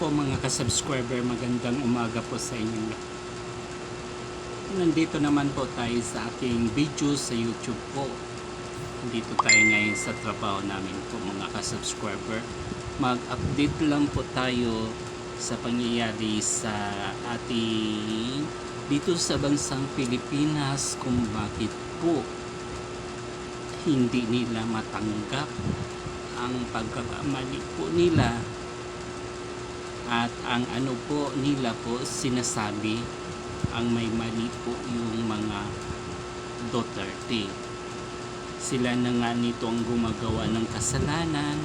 po mga ka-subscriber, magandang umaga po sa inyo. Nandito naman po tayo sa aking video sa YouTube po. Dito tayo ngayon sa trabaho namin po mga ka-subscriber. Mag-update lang po tayo sa pangyayari sa ating dito sa bansang Pilipinas, kung bakit po hindi nila matanggap ang pagkakamali po nila. At ang ano po nila po sinasabi, ang may mali po yung mga Duterte. Sila na nga nito ang gumagawa ng kasalanan.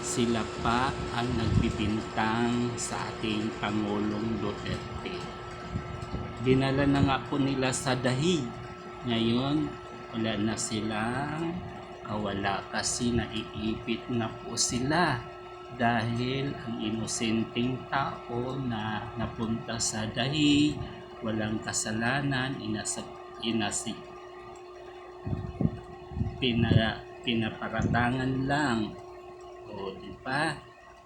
Sila pa ang nagbibintang sa ating Pangulong Duterte. Dinala na nga po nila sa dahig. Ngayon, wala na silang kawala kasi naiipit na po sila. Dahil ang inosenteng tao na napunta sa dahig, walang kasalanan, pinaparatangan lang. O di ba?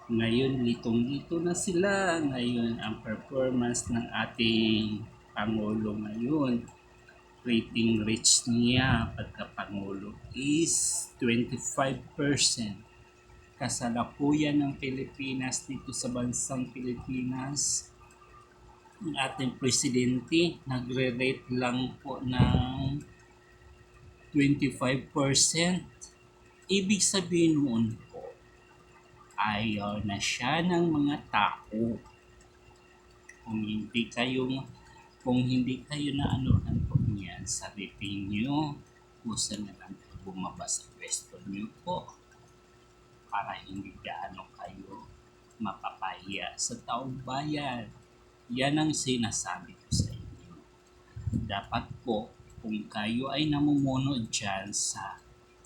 Ngayon litong-lito na sila. Ngayon ang performance ng ating Pangulo ngayon, rating rich niya pagka-Pangulo is 25%. Kasalukuyan ng Pilipinas dito sa bansang Pilipinas, ang ating presidente nagre-rate lang po ng 25%. Ibig sabihin noon po, ayaw na siya ng mga tao. Kung hindi kayo na anuhan po niyan sa rating nyo, kusa na lang bumaba sa pwesto nyo po, para hindi gaano kayo mapapahiya sa taong bayan. Yan ang sinasabi ko sa inyo. Dapat po, kung kayo ay namumuno dyan sa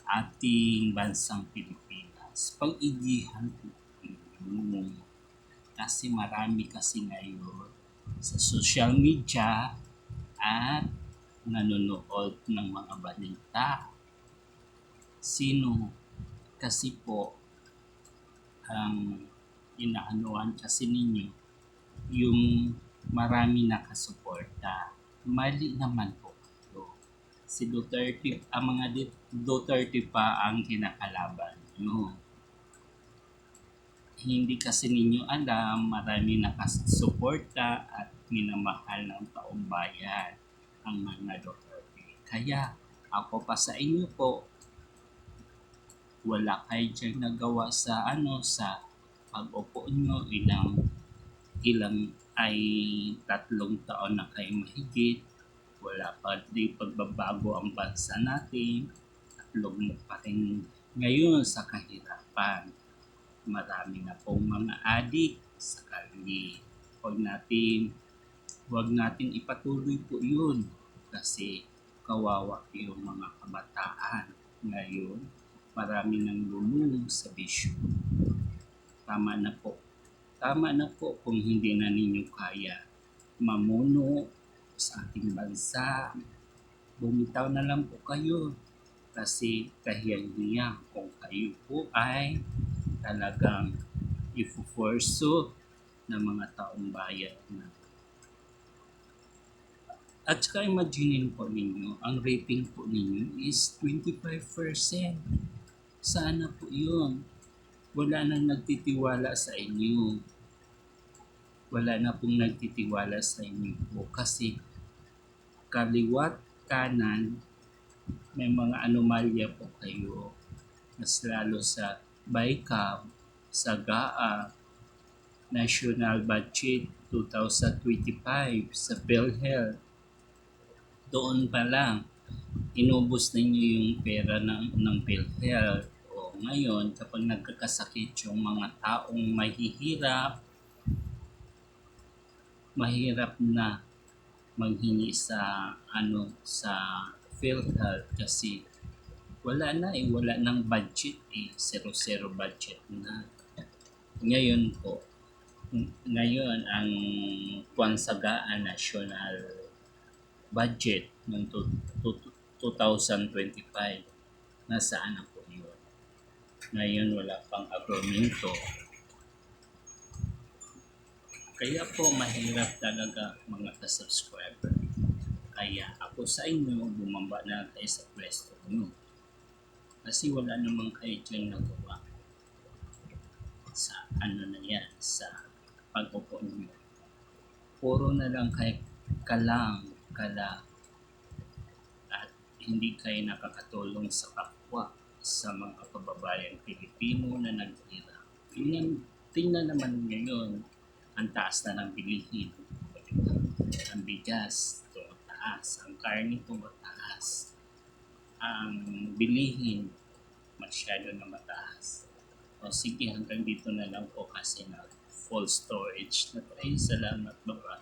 ating bansang Pilipinas, pag-igihan po inyo. Kasi marami kasi ngayon sa social media at nanonood ng mga balita. Sino? Kasi po, ang inaanuan kasi ninyo yung marami nakasuporta. Mali naman po ito. Si Duterte, ang mga Duterte pa ang kinakalaban nyo. Hindi kasi ninyo alam, marami nakasuporta at minamahal ng taong bayan ang mga Duterte. Kaya ako pa sa inyo po, wala kayo dyan nagawa sa sa pag-upo nyo, ilang ay 3 taon na kayo mahigit, wala pa di pagbabago ang bansa natin, tatlong pa rin ngayon sa kahirapan. Marami na pong mga adik sa kalye. Huwag natin ipatuloy po yun kasi kawawa yung mga kabataan ngayon. Marami nang lulong sa bisyo. Tama na po. Tama na po kung hindi na ninyo kaya mamuno sa ating bansa. Bumitaw na lang po kayo kasi kahiyan-hiyan kung kayo po ay talagang ifuforso ng mga taong bayan na. At saka imagine po ninyo, ang rating po ninyo is 25%. Sana po yun. Wala nang nagtitiwala sa inyo. Wala na pong nagtitiwala sa inyo po kasi kaliwat, kanan, may mga anomalya po kayo. Mas lalo sa BICAM, sa GAA, National Budget 2025, sa PhilHealth. Doon pa lang, inubos ninyo yung pera ng PhilHealth. Ngayon, kapag nagkakasakit yung mga taong mahirap na manghingi sa sa PhilHealth kasi wala ng budget zero budget na. Ngayon ang Pangsagaan National Budget ng 2025, nasaan na po yun? Ngayon wala pang agromento. Kaya po mahirap talaga mga ka-subscriber. Kaya ako sa inyo, bumaba na tayo sa pwesto nyo. Kasi wala namang kayo dyan nagawa sa ano na yan, sa pagpupo nyo. Puro na lang kay kala at hindi kayo nakakatulong sa kapwa, sa mga kababayan Pilipino na naghirap. Tingnan naman ngayon, ang taas na ng bilihin. Ang bigas, tumataas. Ang karne, tumataas. Ang bilihin, masyado na mataas. O sige, hanggang dito na lang po kasi na full storage na tayo. Salamat, baba.